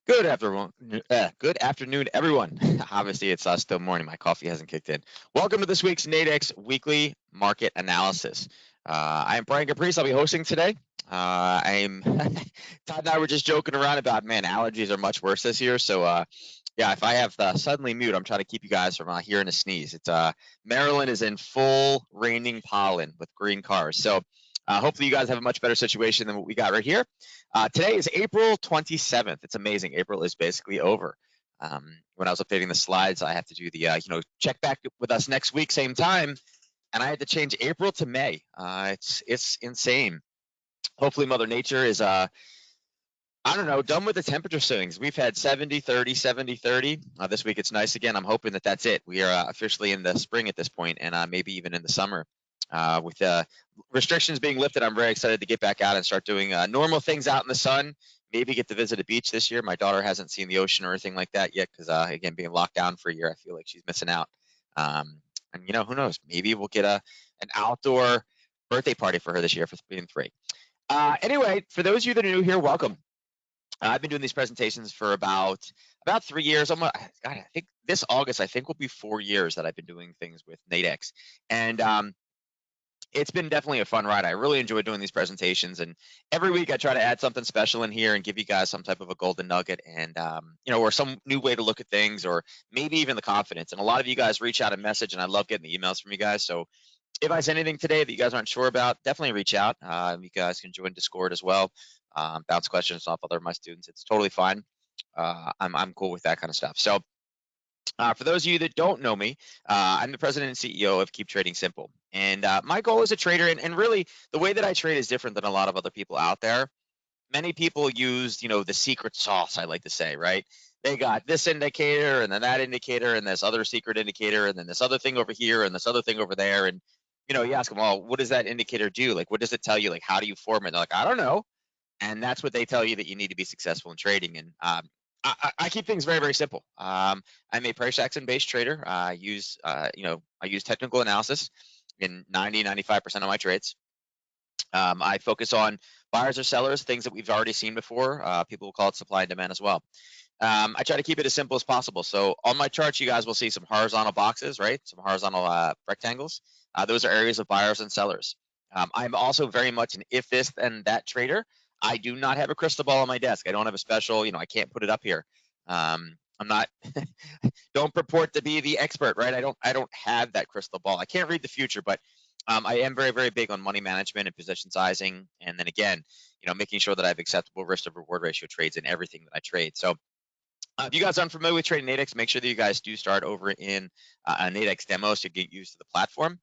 Good afternoon, everyone. Obviously, it's still morning. My coffee hasn't kicked in. Welcome to this week's Nadex Weekly Market Analysis. I am Brian Caprice. I'll be hosting today. I'm Todd and I were just joking around about, man, allergies are much worse this year. So, yeah, if I have the suddenly mute, I'm trying to keep you guys from hearing a sneeze. It's Maryland is in full raining pollen with green cars. So, hopefully, you guys have a much better situation than what we got right here. Today is April 27th. It's amazing. April is basically over. When I was updating the slides, I have to do the, check back with us next week, same time, and I had to change April to May. It's insane. Hopefully, Mother Nature is, I don't know, done with the temperature swings. We've had 70, 30, 70, 30. This week it's nice again. I'm hoping that that's it. We are officially in the spring at this point, and maybe even in the summer. With restrictions being lifted, I'm very excited to get back out and start doing normal things out in the sun. Maybe get to visit a beach this year. My daughter hasn't seen the ocean or anything like that yet because, again, being locked down for a year, I feel like she's missing out. And who knows? Maybe we'll get an outdoor birthday party for her this year for being 3. Anyway, for those of you that are new here, welcome. I've been doing these presentations for about 3 years. God, I think this August, will be 4 years that I've been doing things with Nadex. And it's been definitely a fun ride. I really enjoy doing these presentations, and every week I try to add something special in here and give you guys some type of a golden nugget, and or some new way to look at things, or maybe even the confidence. And a lot of you guys reach out and message, and I love getting the emails from you guys. So if I send anything today that you guys aren't sure about, definitely reach out. You guys can join Discord as well, bounce questions off other of my students. It's totally fine. I'm cool with that kind of stuff. So. For those of you that don't know me, I'm the president and CEO of Keep Trading Simple. And my goal as a trader, and really the way that I trade is different than a lot of other people out there. Many people use, the secret sauce, I like to say, right? They got this indicator and then that indicator and this other secret indicator and then this other thing over here and this other thing over there. And, you ask them, well, what does that indicator do? Like, what does it tell you? Like, how do you form it? They're like, I don't know. And that's what they tell you that you need to be successful in trading. And I keep things very, very simple. I'm a price action based trader. I use technical analysis in 95% of my trades. I focus on buyers or sellers, things that we've already seen before. People will call it supply and demand as well. I try to keep it as simple as possible. So on my charts, you guys will see some horizontal boxes, right? Some horizontal rectangles. Those are areas of buyers and sellers. I'm also very much an if this then that trader. I do not have a crystal ball on my desk. I don't have a special, I can't put it up here. I'm not don't purport to be the expert, right? I don't have that crystal ball. I can't read the future, but I am very, very big on money management and position sizing. And then again, making sure that I have acceptable risk to reward ratio trades in everything that I trade. So if you guys aren't familiar with trading Nadex, make sure that you guys do start over in a Nadex demo so you get used to the platform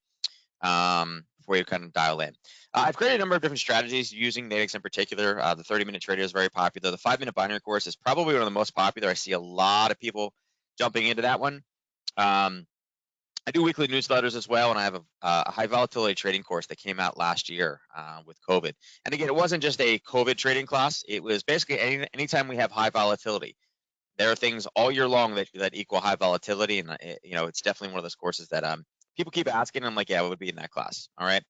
before you kind of dial in. I've created a number of different strategies using Nadex in particular. The 30-minute trader is very popular. The 5-minute binary course is probably one of the most popular. I see a lot of people jumping into that one. I do weekly newsletters as well, and I have a high volatility trading course that came out last year with COVID. And again, it wasn't just a COVID trading class. It was basically anytime we have high volatility. There are things all year long that equal high volatility, and it's definitely one of those courses that people keep asking. I'm like, yeah, it would be in that class. All right.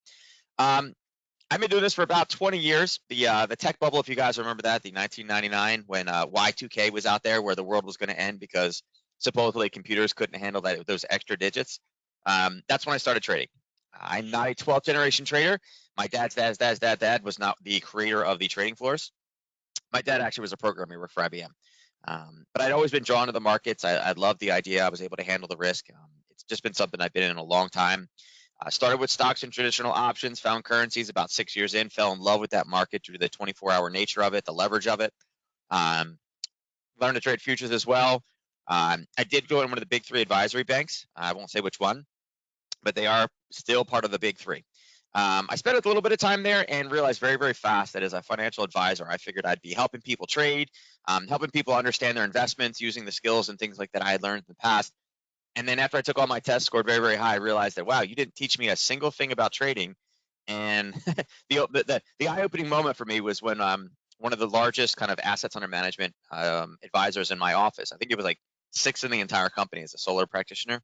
I've been doing this for about 20 years. The tech bubble, if you guys remember that, the 1999 when Y2K was out there, where the world was going to end because supposedly computers couldn't handle those extra digits. That's when I started trading. I'm not a 12th generation trader. My dad's dad was not the creator of the trading floors. My dad actually was a programmer. He worked for IBM. But I'd always been drawn to the markets. I loved the idea. I was able to handle the risk. It's just been something I've been in a long time. Started with stocks and traditional options, found currencies about 6 years in, fell in love with that market due to the 24-hour nature of it, the leverage of it. Learned to trade futures as well. I did go in one of the big 3 advisory banks. I won't say which one, but they are still part of the big 3. I spent a little bit of time there and realized very, very fast that as a financial advisor, I figured I'd be helping people trade, helping people understand their investments, using the skills and things like that I had learned in the past. And then after I took all my tests, scored very, very high, I realized that, wow, you didn't teach me a single thing about trading. And the eye-opening moment for me was when one of the largest kind of assets under management advisors in my office, I think it was like 6th in the entire company as a solar practitioner,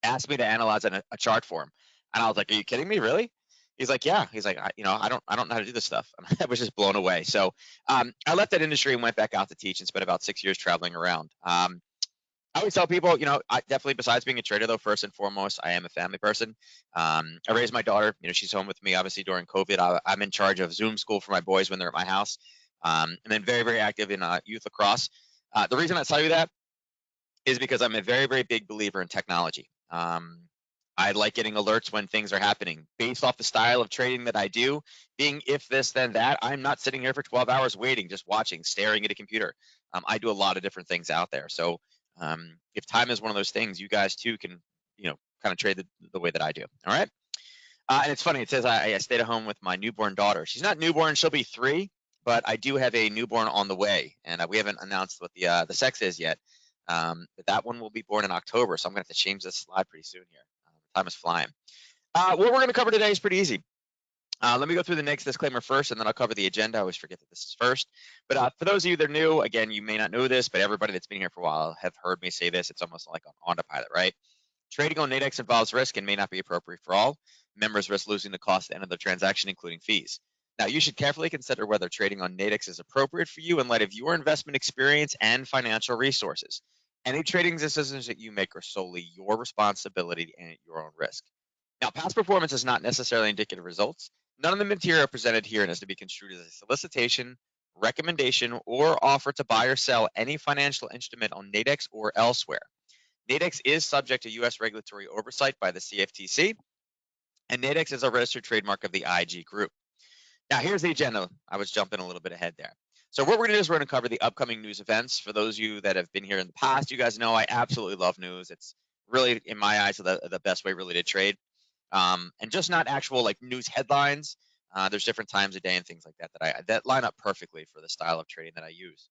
asked me to analyze a chart for him. And I was like, are you kidding me, really? He's like, yeah. He's like, I don't know how to do this stuff. I was just blown away. So I left that industry and went back out to teach and spent about 6 years traveling around. I always tell people, I definitely, besides being a trader, though, first and foremost, I am a family person. I raised my daughter. She's home with me, obviously, during COVID. I'm in charge of Zoom school for my boys when they're at my house, and then very, very active in youth lacrosse. The reason I tell you that is because I'm a very, very big believer in technology. I like getting alerts when things are happening based off the style of trading that I do. Being if this, then that, I'm not sitting here for 12 hours waiting, just watching, staring at a computer. I do a lot of different things out there. So if time is one of those things, you guys too can, kind of trade the way that I do. All right. And it's funny. It says I stayed at home with my newborn daughter. She's not newborn; she'll be 3, but I do have a newborn on the way, and we haven't announced what the sex is yet. But that one will be born in October, so I'm gonna have to change this slide pretty soon here. Time is flying. What we're gonna cover today is pretty easy. Let me go through the next disclaimer first, and then I'll cover the agenda. I always forget that this is first. But for those of you that are new, again, you may not know this, but everybody that's been here for a while have heard me say this. It's almost like on autopilot, right? Trading on Nadex involves risk and may not be appropriate for all. Members risk losing the cost at the end of the transaction, including fees. Now, you should carefully consider whether trading on Nadex is appropriate for you in light of your investment experience and financial resources. Any trading decisions that you make are solely your responsibility and at your own risk. Now, past performance is not necessarily indicative of results. None of the material presented here is to be construed as a solicitation, recommendation, or offer to buy or sell any financial instrument on Nadex or elsewhere. Nadex is subject to U.S. regulatory oversight by the CFTC, and Nadex is a registered trademark of the IG Group. Now, here's the agenda. I was jumping a little bit ahead there. So what we're going to do is we're going to cover the upcoming news events. For those of you that have been here in the past, you guys know I absolutely love news. It's really, in my eyes, the best way really to trade. And just not actual like news headlines. There's different times a day and things like that that line up perfectly for the style of trading that I use.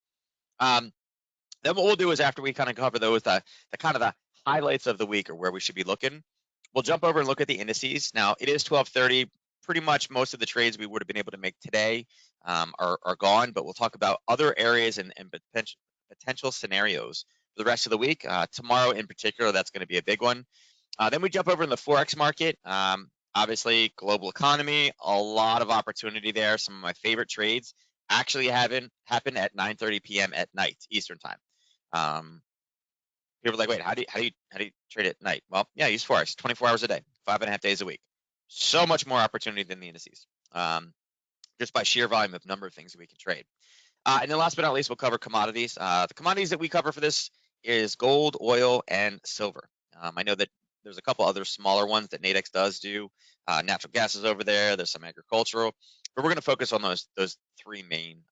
Then what we'll do is after we kind of cover those, the kind of the highlights of the week or where we should be looking, we'll jump over and look at the indices. Now it is 12:30. Pretty much most of the trades we would have been able to make today are gone, but we'll talk about other areas and potential scenarios for the rest of the week. Tomorrow in particular, that's going to be a big one. Then we jump over in the Forex market. Obviously, global economy, a lot of opportunity there. Some of my favorite trades actually happen at 9:30 p.m. at night Eastern time. People are like, wait, how do you trade at night? Well, yeah, use Forex 24 hours a day, 5.5 days a week. So much more opportunity than the indices, just by sheer volume of number of things that we can trade. And then last but not least, we'll cover commodities. The commodities that we cover for this is gold, oil, and silver. I know that there's a couple other smaller ones that Nadex does do. Natural gas is over there. There's some agricultural, but we're going to focus on those 3 main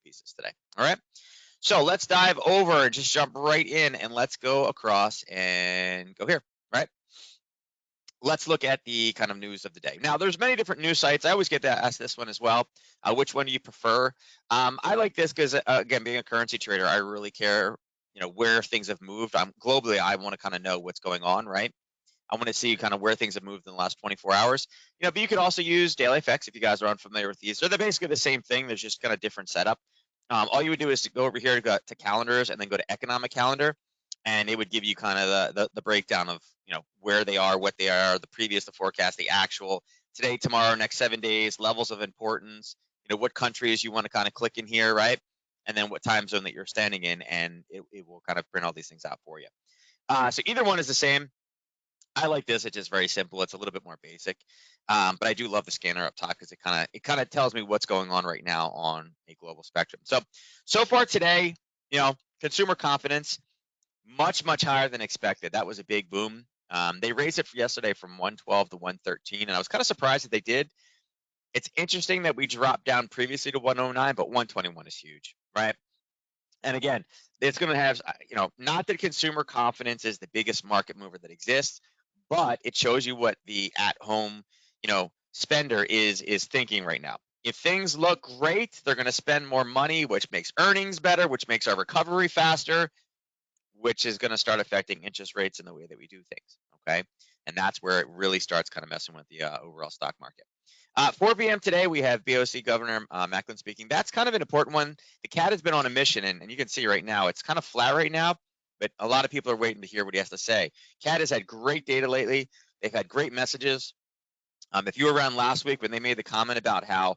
pieces today. All right. So let's dive over and just jump right in and let's go across and go here, right? Let's look at the kind of news of the day. Now, there's many different news sites. I always get to ask this one as well. Which one do you prefer? I like this because, again, being a currency trader, I really care, where things have moved. Globally, I want to kind of know what's going on, right? I want to see kind of where things have moved in the last 24 hours. But you could also use daily effects if you guys are unfamiliar with these. So they're basically the same thing. There's just kind of different setup. All you would do is to go over here to calendars and then go to economic calendar, and it would give you kind of the breakdown of where they are, what they are, the previous, the forecast, the actual, today, tomorrow, next 7 days, levels of importance, what countries you want to kind of click in here, right? And then what time zone that you're standing in, and it will kind of print all these things out for you. So either one is the same. I like this. It's just very simple. It's a little bit more basic, but I do love the scanner up top because it kind of tells me what's going on right now on a global spectrum. So far today, consumer confidence much higher than expected. That was a big boom. They raised it yesterday from 112 to 113, and I was kind of surprised that they did. It's interesting that we dropped down previously to 109, but 121 is huge, right? And again, it's going to have, not that consumer confidence is the biggest market mover that exists, but it shows you what the at-home, spender is thinking right now. If things look great, they're going to spend more money, which makes earnings better, which makes our recovery faster, which is going to start affecting interest rates in the way that we do things, okay? And that's where it really starts kind of messing with the overall stock market. 4 p.m. today, we have BOC Governor Macklin speaking. That's kind of an important one. The cat has been on a mission, and you can see right now, it's kind of flat right now, but a lot of people are waiting to hear what he has to say. Cat has had great data lately. They've had great messages. If you were around last week when they made the comment about how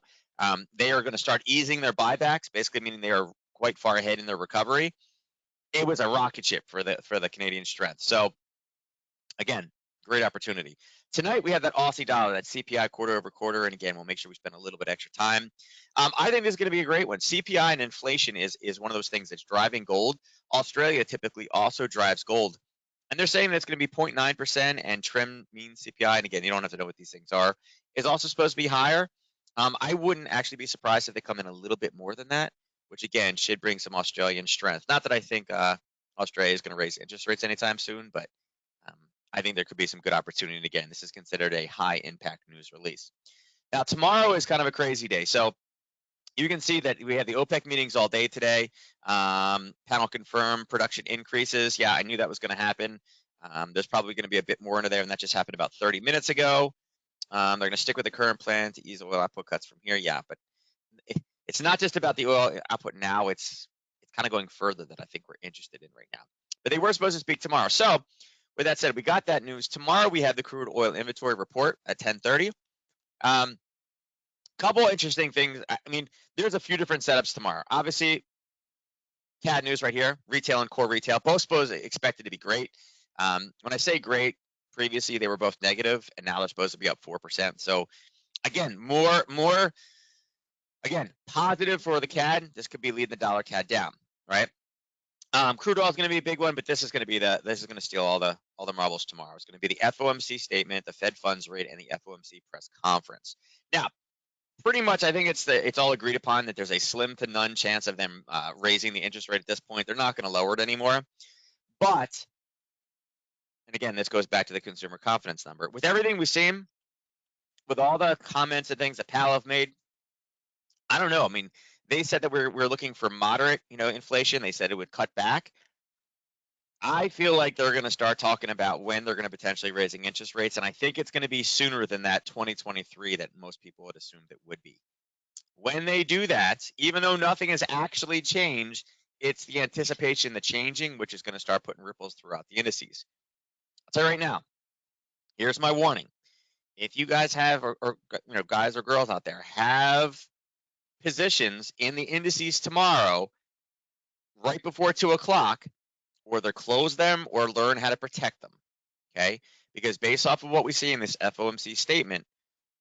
they are going to start easing their buybacks, basically meaning they are quite far ahead in their recovery, it was a rocket ship for the Canadian strength. So again, great opportunity. Tonight we have that Aussie dollar, that CPI quarter over quarter, and again, we'll make sure we spend a little bit extra time. I think this is going to be a great one. CPI and inflation is one of those things that's driving gold. Australia typically also drives gold, and they're saying that it's going to be 0.9%, and trim means CPI, and again, you don't have to know what these things are, is also supposed to be higher. I wouldn't actually be surprised if they come in a little bit more than that, which again should bring some Australian strength. Not that I think Australia is going to raise interest rates anytime soon, but um, I think there could be some good opportunity. And again, this is considered a high impact news release. Now, tomorrow is kind of a crazy day. So you can see that we had the OPEC meetings all day today. Panel confirmed production increases. Yeah, I knew that was going to happen. There's probably going to be a bit more into there, and that just happened about 30 minutes ago. They're going to stick with the current plan to ease oil output cuts from here. Yeah, but it's not just about the oil output now. It's kind of going further that I think we're interested in right now. But they were supposed to speak tomorrow. So with that said, we got that news. Tomorrow we have the crude oil inventory report at 10:30. Couple interesting things. I mean, there's a few different setups tomorrow. Obviously, CAD news right here, retail and core retail, both supposed expected to be great. When I say great, previously they were both negative, and now they're supposed to be up 4%. So again, more again, positive for the CAD. This could be leading the dollar CAD down, right? Crude oil is going to be a big one, but this is going to steal all the marbles tomorrow. It's going to be the FOMC statement, the Fed funds rate, and the FOMC press conference. Now, pretty much, I think it's all agreed upon that there's a slim to none chance of them raising the interest rate at this point. They're not going to lower it anymore. But, and again, this goes back to the consumer confidence number. With everything we've seen, with all the comments and things that Powell have made, I don't know. I mean, they said that we're looking for moderate, inflation. They said it would cut back. I feel like they're going to start talking about when they're going to potentially raising interest rates, and I think it's going to be sooner than that 2023 that most people would assume it would be. When they do that, even though nothing has actually changed, it's the anticipation, the changing, which is going to start putting ripples throughout the indices. I'll tell you right now, here's my warning. If you guys have, or guys or girls out there, have positions in the indices tomorrow, right before 2 o'clock, either close them or learn how to protect them, okay? Because based off of what we see in this FOMC statement,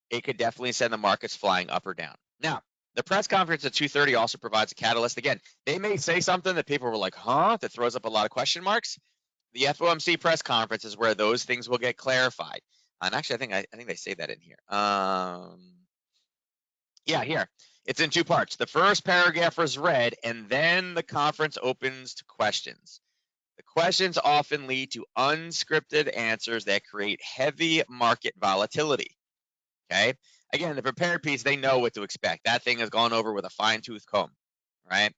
it could definitely send the markets flying up or down. Now, the press conference at 2:30 also provides a catalyst. Again, they may say something that people were like, huh? That throws up a lot of question marks. The FOMC press conference is where those things will get clarified. And actually, I think they say that in here. Yeah, here. It's in two parts. The first paragraph is read, and then the conference opens to questions. The questions often lead to unscripted answers that create heavy market volatility. Okay. Again, the prepared piece, they know what to expect. That thing has gone over with a fine-tooth comb, right?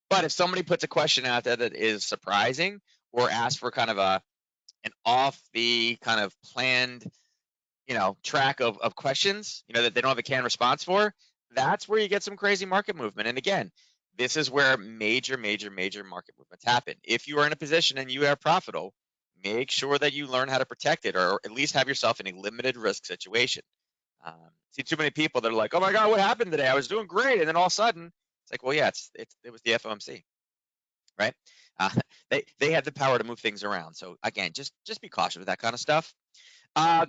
But if somebody puts a question out there that is surprising or asks for kind of an off the kind of planned, track of questions, that they don't have a canned response for, that's where you get some crazy market movement. And again, this is where major market movements happen. If you are in a position and you are profitable, make sure that you learn how to protect it, or at least have yourself in a limited risk situation. See too many people that are like, oh my God, what happened today? I was doing great. And then all of a sudden, it's like, well, yeah, it was the FOMC, right? They have the power to move things around. So again, just be cautious with that kind of stuff.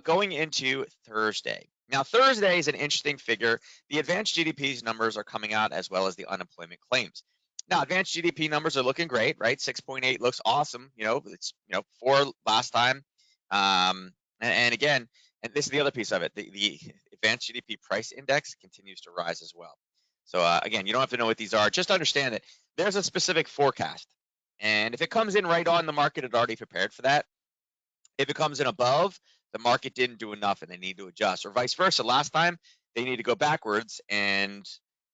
Going into Thursday. Now, Thursday is an interesting figure. The advanced GDP's numbers are coming out, as well as the unemployment claims. Now, advanced GDP numbers are looking great, right? 6.8 looks awesome. It's 4 last time. And again, and this is the other piece of it. The advanced GDP price index continues to rise as well. So again, you don't have to know what these are. Just understand that there's a specific forecast. And if it comes in right on, the market had already prepared for that. If it comes in above, the market didn't do enough and they need to adjust, or vice versa. Last time, they need to go backwards. And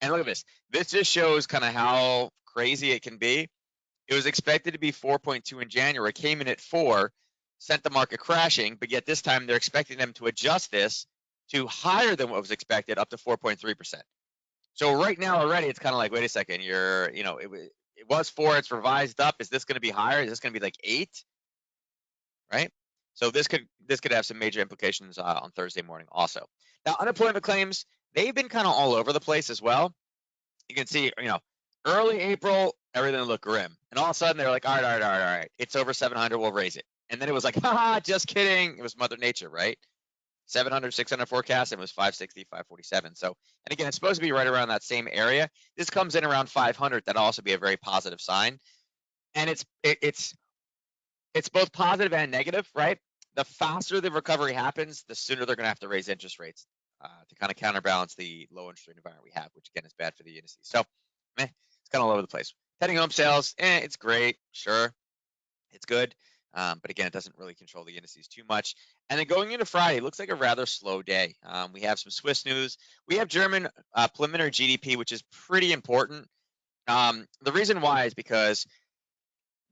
look at this. This just shows kind of how crazy it can be. It was expected to be 4.2 in January, came in at 4, sent the market crashing, but yet this time they're expecting them to adjust this to higher than what was expected, up to 4.3%. So right now already, it's kind of like, wait a second, it was 4, it's revised up. Is this going to be higher? Is this going to be like 8? Right? So this could have some major implications on Thursday morning also. Now, unemployment claims, they've been kind of all over the place as well. You can see, early April, everything looked grim. And all of a sudden they're like, all right. It's over 700, we'll raise it. And then it was like, haha, just kidding. It was Mother Nature, right? 700, 600 forecast, and it was 560, 547. So, and again, it's supposed to be right around that same area. This comes in around 500. That'll also be a very positive sign. And it's both positive and negative, right? The faster the recovery happens, the sooner they're going to have to raise interest rates to kind of counterbalance the low interest rate environment we have, which again is bad for the indices. So, it's kind of all over the place. Pending home sales, it's great, sure, it's good, but again, it doesn't really control the indices too much. And then going into Friday, it looks like a rather slow day. We have some Swiss news. We have German preliminary GDP, which is pretty important. The reason why is because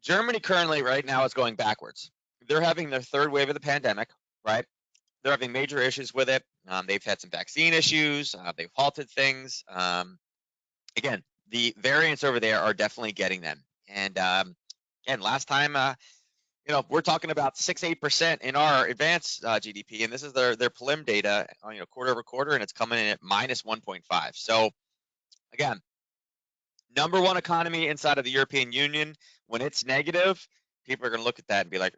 Germany currently right now is going backwards. They're having their third wave of the pandemic, right? They're having major issues with it. They've had some vaccine issues. They've halted things. Again, the variants over there are definitely getting them. And again, last time, we're talking about 6-8% in our advanced GDP, and this is their prelim data, quarter over quarter, and it's coming in at minus 1.5. So again, number one economy inside of the European Union, when it's negative, people are going to look at that and be like,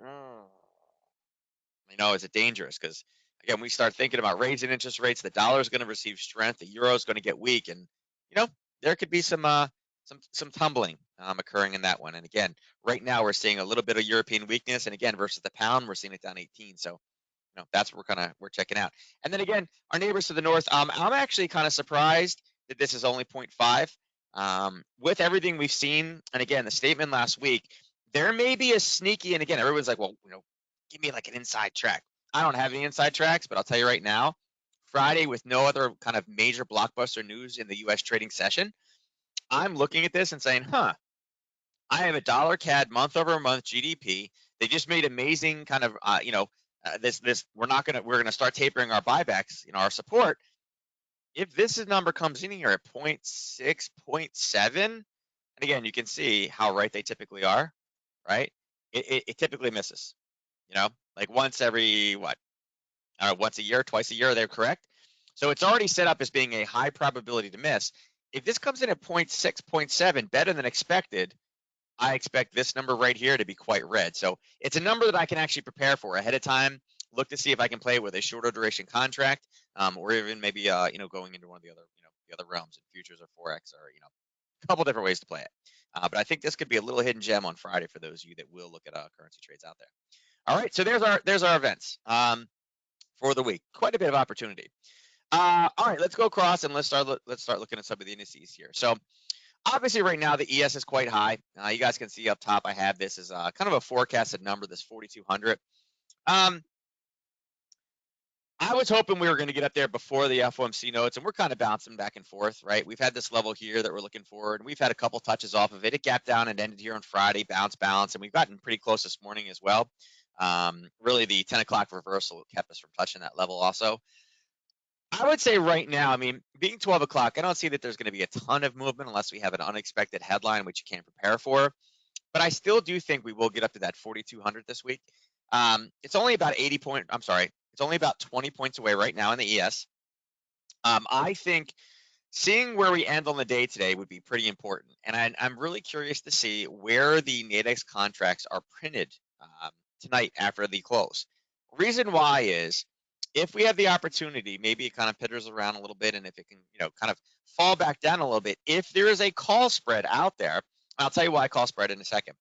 is it dangerous? Because again, we start thinking about raising interest rates, the dollar is going to receive strength, the euro is going to get weak, and there could be some tumbling occurring in that one. And again, right now we're seeing a little bit of European weakness, and again, versus the pound, we're seeing it down 18. So that's what we're checking out. And then again, our neighbors to the north, I'm actually kind of surprised that this is only 0.5. With everything we've seen, and again, the statement last week, there may be a sneaky, and again, everyone's like, well, give me like an inside track. I don't have any inside tracks, but I'll tell you right now, Friday, with no other kind of major blockbuster news in the U.S. trading session, I'm looking at this and saying, I have a dollar CAD month over month GDP. They just made amazing kind of, we're gonna start tapering our buybacks, our support. If this number comes in here at 0.6, 0.7, and again, you can see how right they typically are, right? It typically misses, like once every once a year, twice a year, they're correct. So it's already set up as being a high probability to miss. If this comes in at 0.6, 0.7, better than expected, I expect this number right here to be quite red. So it's a number that I can actually prepare for ahead of time, look to see if I can play it with a shorter duration contract, or even maybe, going into one of the other, the other realms in futures or Forex, or, a couple different ways to play it. But I think this could be a little hidden gem on Friday for those of you that will look at currency trades out there. All right, so there's our events for the week. Quite a bit of opportunity. All right, let's go across and let's start looking at some of the indices here. So obviously right now the ES is quite high. You guys can see up top I have this as kind of a forecasted number, this 4,200. I was hoping we were going to get up there before the FOMC notes, and we're kind of bouncing back and forth, right? We've had this level here that we're looking for, and we've had a couple touches off of it. It gapped down and ended here on Friday, bounce, and we've gotten pretty close this morning as well. Really, the 10 o'clock reversal kept us from touching that level also. I would say right now, being 12 o'clock, I don't see that there's going to be a ton of movement unless we have an unexpected headline, which you can't prepare for. But I still do think we will get up to that 4,200 this week. It's only about it's only about 20 points away right now in the ES. I think seeing where we end on the day today would be pretty important. And I'm really curious to see where the Nadex contracts are printed tonight after the close. Reason why is, if we have the opportunity, maybe it kind of pitters around a little bit, and if it can, kind of fall back down a little bit, if there is a call spread out there, I'll tell you why call spread in a second.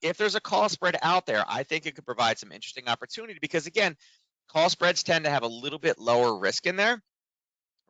If there's a call spread out there, I think it could provide some interesting opportunity because, again, call spreads tend to have a little bit lower risk in there,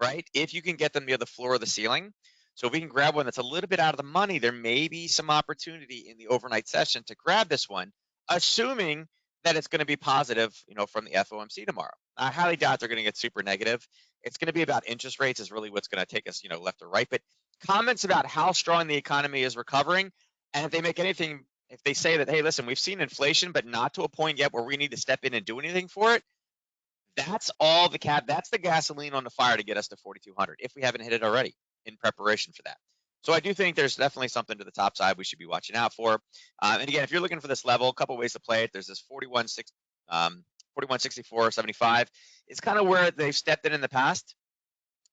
right? If you can get them near the floor or the ceiling. So if we can grab one that's a little bit out of the money, there may be some opportunity in the overnight session to grab this one, assuming that it's going to be positive, from the FOMC tomorrow. I highly doubt they're going to get super negative. It's going to be about interest rates is really what's going to take us, left or right. But comments about how strong the economy is recovering, and if they make anything, if they say that, hey, listen, we've seen inflation, but not to a point yet where we need to step in and do anything for it, that's all that's the gasoline on the fire to get us to 4,200 if we haven't hit it already in preparation for that. So I do think there's definitely something to the top side we should be watching out for. And again, if you're looking for this level, a couple ways to play it. There's this 41.6 41.64.75 is kind of where they've stepped in the past.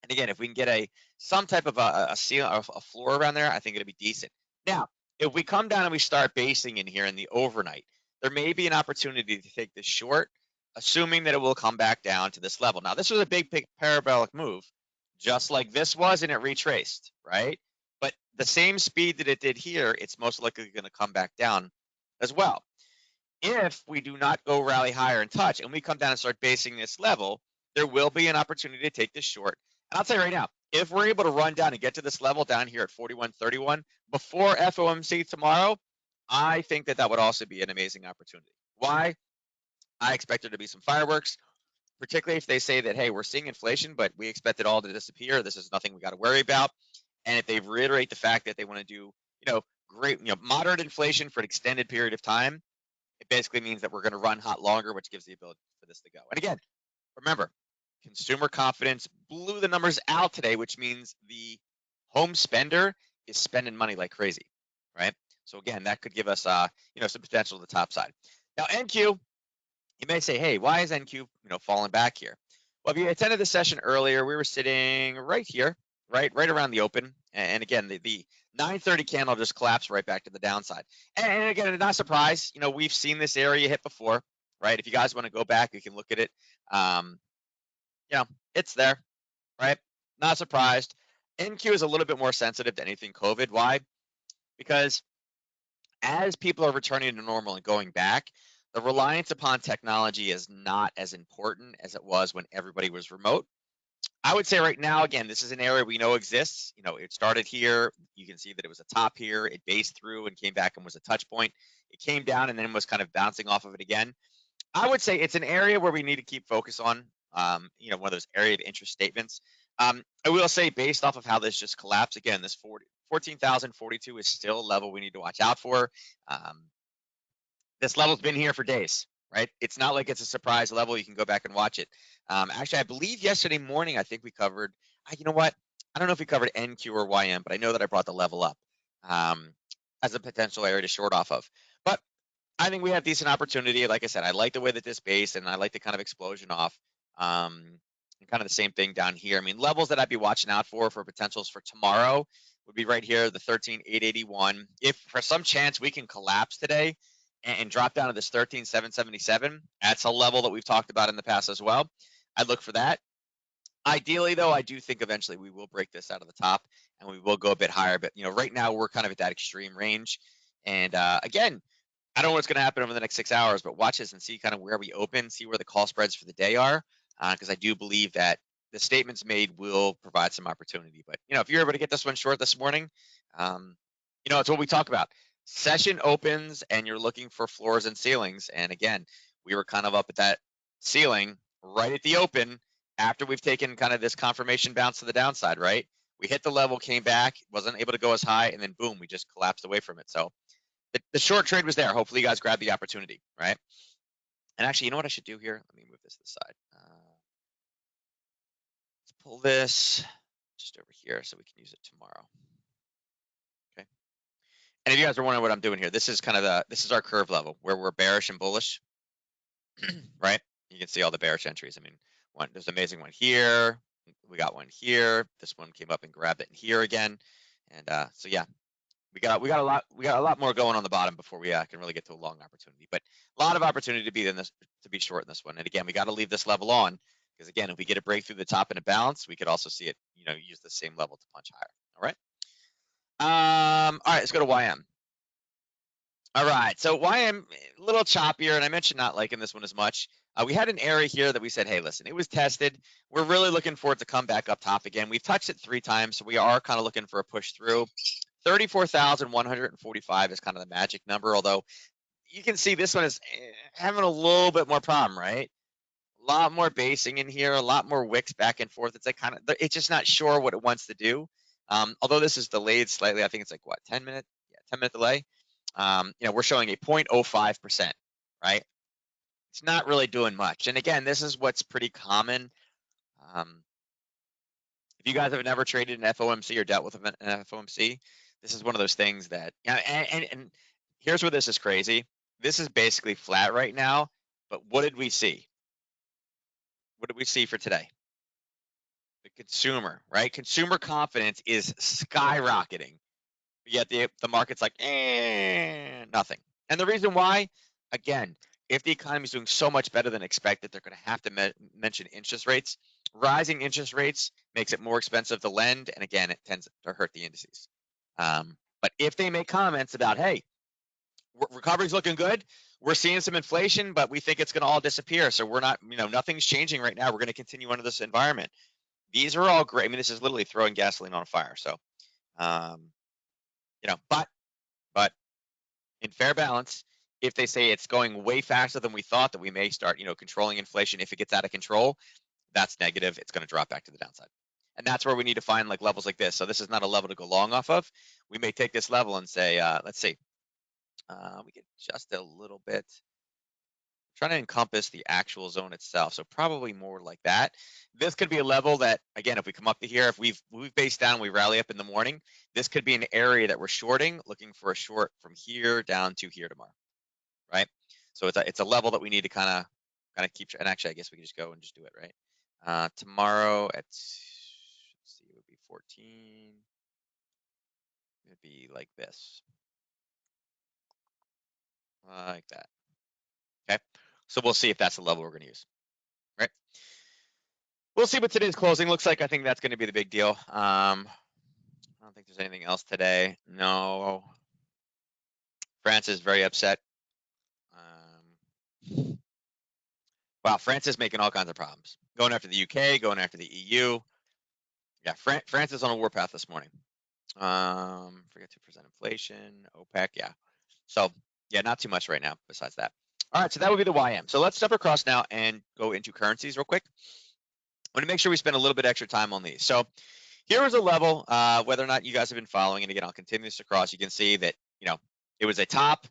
And again, if we can get some type of a seal, a floor around there, I think it'll be decent. Now, if we come down and we start basing in here in the overnight, there may be an opportunity to take this short, assuming that it will come back down to this level. Now, this was a big parabolic move, just like this was, and it retraced, right? But the same speed that it did here, it's most likely going to come back down as well. If we do not go rally higher and touch, and we come down and start basing this level, there will be an opportunity to take this short. And I'll tell you right now, if we're able to run down and get to this level down here at 41.31 before FOMC tomorrow, I think that would also be an amazing opportunity. Why? I expect there to be some fireworks, particularly if they say that, hey, we're seeing inflation, but we expect it all to disappear. This is nothing we got to worry about. And if they reiterate the fact that they want to do, great, moderate inflation for an extended period of time, it basically means that we're going to run hot longer, which gives the ability for this to go. And again, remember, consumer confidence blew the numbers out today, which means the home spender is spending money like crazy, right? So again, that could give us, some potential to the top side. Now, NQ, you may say, hey, why is NQ, falling back here? Well, if you attended the session earlier, we were sitting right here, right around the open. And again, the 930 candle just collapsed right back to the downside. And again, not surprised, we've seen this area hit before, right? If you guys want to go back, you can look at it. It's there, right? Not surprised. NQ is a little bit more sensitive to anything COVID. Why? Because as people are returning to normal and going back, the reliance upon technology is not as important as it was when everybody was remote. I would say right now, again, this is an area we know exists. It started here. You can see that it was a top here. It based through and came back and was a touch point. It came down and then was kind of bouncing off of it again. I would say it's an area where we need to keep focus on, one of those area of interest statements. I will say based off of how this just collapsed, again, this 14,042 is still a level we need to watch out for. This level's been here for days, right? It's not like it's a surprise level. You can go back and watch it. Actually, I believe yesterday morning, I think we covered, you know what? I don't know if we covered NQ or YM, but I know that I brought the level up as a potential area to short off of. But I think we have decent opportunity. Like I said, I like the way that this base, and I like the kind of explosion off. And kind of the same thing down here. I mean, levels that I'd be watching out for potentials for tomorrow would be right here, the 13,881. If for some chance we can collapse today and drop down to this 13,777, that's a level that we've talked about in the past as well. I'd look for that. Ideally, though, I do think eventually we will break this out of the top and we will go a bit higher. But, right now we're kind of at that extreme range. And again, I don't know what's going to happen over the next 6 hours, but watch this and see kind of where we open, see where the call spreads for the day are, because I do believe that the statements made will provide some opportunity. But, if you're able to get this one short this morning, it's what we talk about. Session opens and you're looking for floors and ceilings. And again, we were kind of up at that ceiling right at the open after we've taken kind of this confirmation bounce to the downside, right? We hit the level, came back, wasn't able to go as high, and then boom, we just collapsed away from it. So the short trade was there. Hopefully you guys grabbed the opportunity, right? And actually, you know what I should do here? Let me move this to the side. Let's pull this just over here so we can use it tomorrow. Okay. And if you guys are wondering what I'm doing here, this is kind of this is our curve level where we're bearish and bullish, right? You can see all the bearish entries. I mean, there's an amazing one here. We got one here. This one came up and grabbed it in here again. And so yeah, we got a lot more going on the bottom before we can really get to a long opportunity. But a lot of opportunity to be short in this one. And again, we got to leave this level on because again, if we get a break through the top and a bounce, we could also see it, use the same level to punch higher. All right. All right, let's go to YM. All right, so YM, a little choppier, and I mentioned not liking this one as much. We had an area here that we said, hey, listen, it was tested. We're really looking for it to come back up top again. We've touched it 3 times, so we are kind of looking for a push through. 34,145 is kind of the magic number, although you can see this one is having a little bit more problem, right? A lot more basing in here, a lot more wicks back and forth. It's like it's just not sure what it wants to do. Although this is delayed slightly, I think it's like what, 10-minute? Yeah, 10-minute delay. We're showing a 0.05%, right? It's not really doing much. And again, this is what's pretty common. If you guys have never traded an FOMC or dealt with an FOMC, this is one of those things that, and here's where this is crazy. This is basically flat right now, But what did we see? What did we see for today? The consumer, right? Consumer confidence is skyrocketing. Yet the market's like, nothing. And the reason why, again, if the economy is doing so much better than expected, they're going to have to mention interest rates. Rising interest rates makes it more expensive to lend, and again, it tends to hurt the indices. But if they make comments about, hey, recovery's looking good, we're seeing some inflation, but we think it's going to all disappear, so we're not, nothing's changing right now. We're going to continue under this environment. These are all great. I mean, this is literally throwing gasoline on a fire. So, but in fair balance, if they say it's going way faster than we thought, that we may start, controlling inflation. If it gets out of control, that's negative. It's going to drop back to the downside. And that's where we need to find like levels like this. So this is not a level to go long off of. We may take this level and say, let's see, we can adjust it a little bit. Trying to encompass the actual zone itself. So probably more like that. This could be a level that, again, if we come up to here, if we've based down, we rally up in the morning, this could be an area that we're shorting, looking for a short from here down to here tomorrow, right? So it's a level that we need to kind of keep. And actually, I guess we can just go and just do it, right? Tomorrow at, let's see, it would be 14. It would be like this, like that. Okay, so we'll see if that's the level we're going to use, right? We'll see what today's closing looks like. I think that's going to be the big deal. I don't think there's anything else today. No. France is very upset. Wow, France is making all kinds of problems. Going after the UK, going after the EU. Yeah, France is on a warpath this morning. Forget 2% inflation, OPEC, yeah. So, yeah, not too much right now besides that. All right, so that would be the YM. So let's step across now and go into currencies real quick. I want to make sure we spend a little bit extra time on these. So here is a level, whether or not you guys have been following, and again, I'll continue this across. You can see that, it was a top,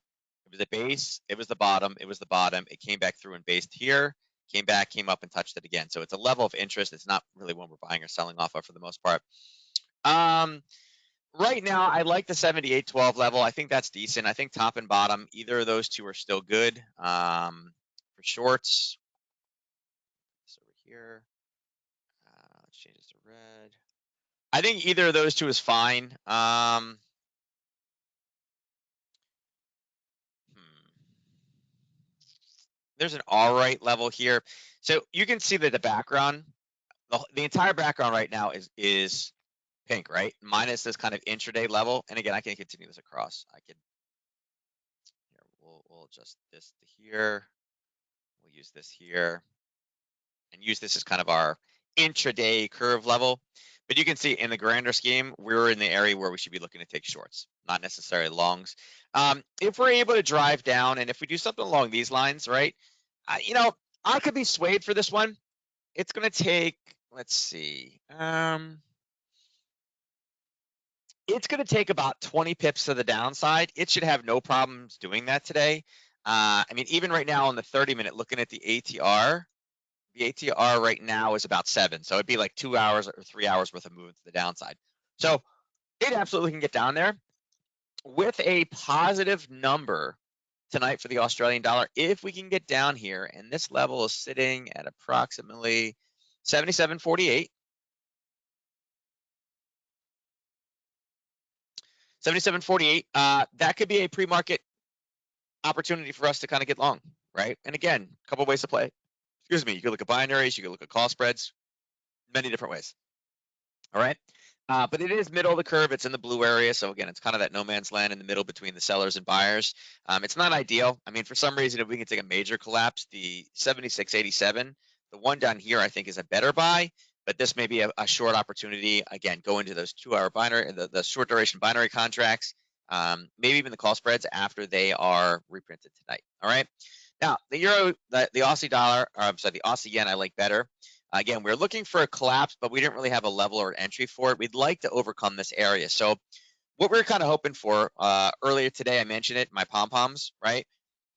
it was a base, it was the bottom, it was the bottom. It came back through and based here, came back, came up and touched it again. So it's a level of interest. It's not really one we're buying or selling off of for the most part. Right now, I like the 78.12 level. I think that's decent. I think top and bottom, either of those two are still good. For shorts, this over here. Let's change this to red. I think either of those two is fine. There's an all right level here. So you can see that the background, the entire background right now is pink, right? Minus this kind of intraday level. And again, I can continue this across. Here, we'll adjust this to here. We'll use this here and use this as kind of our intraday curve level. But you can see in the grander scheme, we're in the area where we should be looking to take shorts, not necessarily longs. If we're able to drive down, and if we do something along these lines, right? I could be swayed for this one. It's going to take, let's see. It's going to take about 20 pips to the downside. It should have no problems doing that today. I mean, even right now on the 30-minute, looking at the ATR right now is about 7. So it'd be like 2 hours or 3 hours worth of movement to the downside. So it absolutely can get down there with a positive number tonight for the Australian dollar. If we can get down here, and this level is sitting at approximately 77.48. 77.48, that could be a pre-market opportunity for us to kind of get long, right? And again, a couple ways to play. Excuse me, you could look at binaries, you could look at call spreads, many different ways. All right. But it is middle of the curve. It's in the blue area. So again, it's kind of that no man's land in the middle between the sellers and buyers. It's not ideal. I mean, for some reason, if we can take a major collapse, the 76.87, the one down here, I think is a better buy, but this may be a short opportunity. Again, go into those 2 hour binary, the short duration binary contracts, maybe even the call spreads after they are reprinted tonight. All right. Now, the euro, the Aussie dollar, or I'm sorry, the Aussie yen, I like better. Again, we're looking for a collapse, but we didn't really have a level or entry for it. We'd like to overcome this area. So what we're kind of hoping for, earlier today, I mentioned it, my pom-poms, right?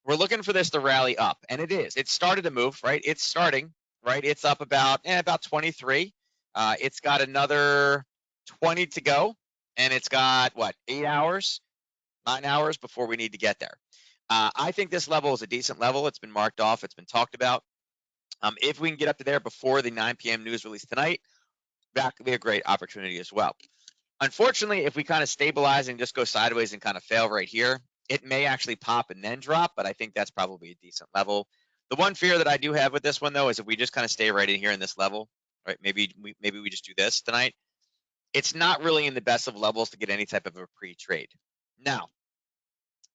We're looking for this to rally up, and it is. It started to move, right? It's starting, right? It's up about 23. It's got another 20 to go, and it's got, what, 8 hours, 9 hours before we need to get there. I think this level is a decent level. It's been marked off. It's been talked about. If we can get up to there before the 9 p.m. news release tonight, that could be a great opportunity as well. Unfortunately, if we kind of stabilize and just go sideways and kind of fail right here, it may actually pop and then drop, but I think that's probably a decent level. The one fear that I do have with this one, though, is if we just kind of stay right in here in this level, right? Maybe we just do this tonight. It's not really in the best of levels to get any type of a pre-trade. Now,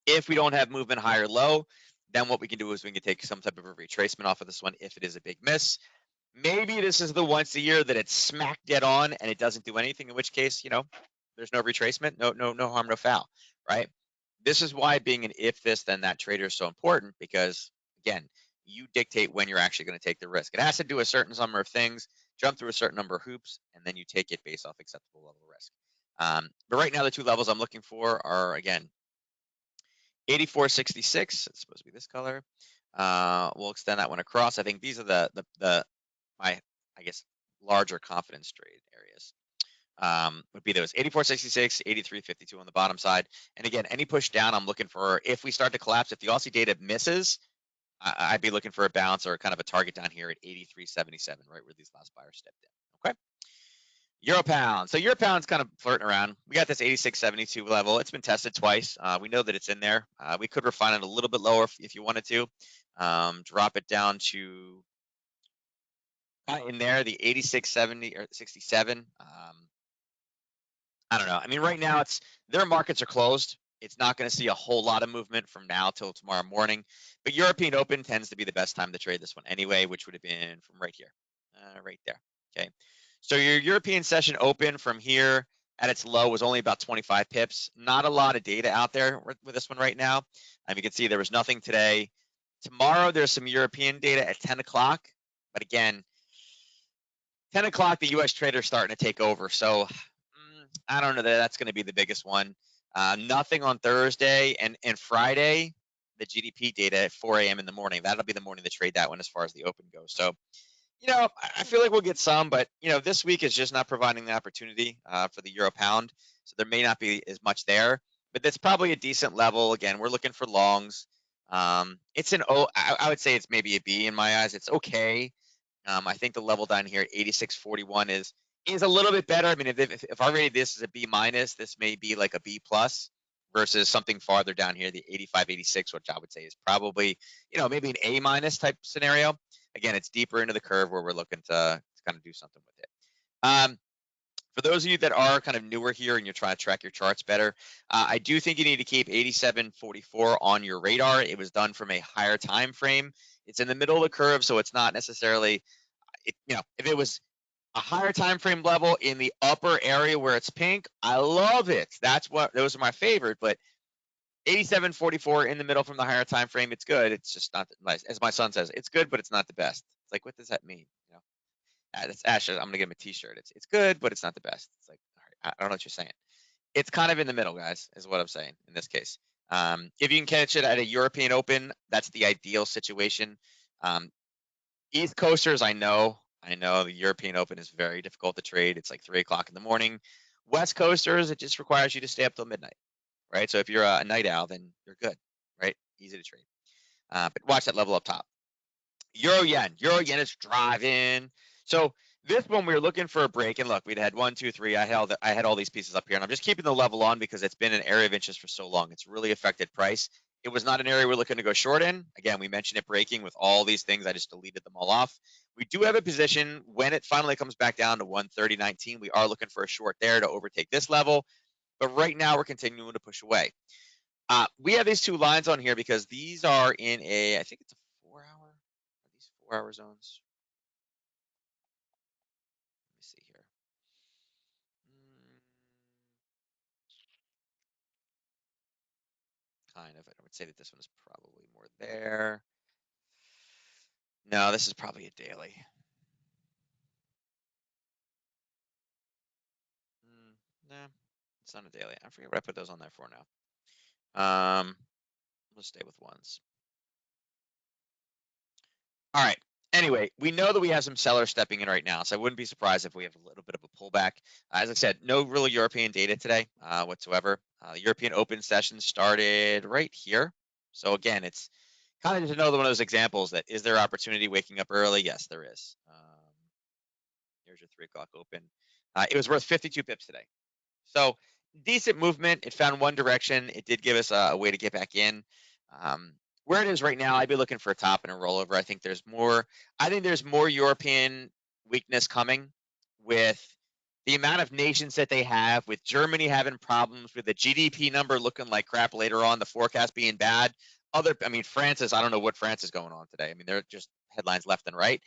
if we don't have movement high or low, then what we can do is we can take some type of a retracement off of this one if it is a big miss. Maybe this is the once a year that it's smack dead on and it doesn't do anything, in which case, there's no retracement, no harm, no foul, right? This is why being an if this, then that trader is so important, because again, you dictate when you're actually going to take the risk. It has to do a certain number of things, jump through a certain number of hoops, and then you take it based off acceptable level of risk. But right now, the two levels I'm looking for are, again, 84.66. It's supposed to be this color. We'll extend that one across. I think these are my, I guess, larger confidence trade areas. Would be those 84.66, 83.52 on the bottom side. And again, any push down, I'm looking for, if we start to collapse, if the Aussie data misses, I'd be looking for a bounce or kind of a target down here at 83.77, right where these last buyers stepped in. Okay. Euro pound. So Euro pound's kind of flirting around. We got this 86.72 level. It's been tested twice. We know that it's in there. We could refine it a little bit lower if you wanted to. Drop it down to in there, the 86.70 or 67. I don't know. I mean, right now their markets are closed. It's not going to see a whole lot of movement from now till tomorrow morning. But European Open tends to be the best time to trade this one anyway, which would have been from right here, right there. Okay. So your European session open from here at its low was only about 25 pips. Not a lot of data out there with this one right now. You can see there was nothing today. Tomorrow there's some European data at 10 o'clock. But again, 10 o'clock, the U.S. trader's starting to take over. So I don't know that that's going to be the biggest one. Nothing on Thursday and Friday, the GDP data at 4 a.m. in the morning. That'll be the morning to trade that one as far as the open goes. So, I feel like we'll get some, but, this week is just not providing the opportunity for the Euro pound. So there may not be as much there, but that's probably a decent level. Again, we're looking for longs. It's an O. I would say it's maybe a B in my eyes. It's okay. I think the level down here at 86.41 is a little bit better. I mean, if already this is a B minus, this may be like a B plus versus something farther down here, the 85.86, which I would say is probably, maybe an A minus type scenario. Again, it's deeper into the curve where we're looking to kind of do something with it. For those of you that are kind of newer here and you're trying to track your charts better, I do think you need to keep 87.44 on your radar. It was done from a higher time frame. It's in the middle of the curve, so it's not necessarily, if it was a higher time frame level in the upper area where it's pink, I love it. Those are my favorite. But 87.44 in the middle from the higher time frame, it's good. It's just not nice. As my son says, it's good, but it's not the best. It's like, what does that mean? That's Asher. I'm gonna get him a T-shirt. It's good, but it's not the best. It's like, all right, I don't know what you're saying. It's kind of in the middle, guys, is what I'm saying in this case. If you can catch it at a European Open, that's the ideal situation. East Coasters, I know the European Open is very difficult to trade. It's like 3 o'clock in the morning. West Coasters, it just requires you to stay up till midnight, right? So if you're a night owl, then you're good, right? Easy to trade. But watch that level up top. Euro yen is driving. So this one we were looking for a break, and look, we'd had 1, 2, 3. I had all these pieces up here, and I'm just keeping the level on because it's been an area of interest for so long. It's really affected price. It was not an area we're looking to go short in. Again, we mentioned it breaking with all these things. I just deleted them all off. We do have a position when it finally comes back down to 130.19. We are looking for a short there to overtake this level, but right now we're continuing to push away. We have these two lines on here because these are in I think it's a 4 hour. Are these 4 hour zones? Let me see here. Kind of. I would say that this one is probably more there. No, this is probably a daily. Nah, it's not a daily. I forget what I put those on there for now. Let's stay with ones. All right. Anyway, we know that we have some sellers stepping in right now, so I wouldn't be surprised if we have a little bit of a pullback. As I said, no real European data today whatsoever. The European Open session started right here. So again, it's kind of just another one of those examples that is there opportunity waking up early? Yes, there is. Here's your 3 o'clock open. It was worth 52 pips today. So decent movement. It found one direction. It did give us a way to get back in. Where it is right now, I'd be looking for a top and a rollover. I think there's more. I think there's more European weakness coming with the amount of nations that they have, with Germany having problems, with the GDP number looking like crap later on, the forecast being bad. France I don't know what France is going on today. I mean, they're just headlines left and right.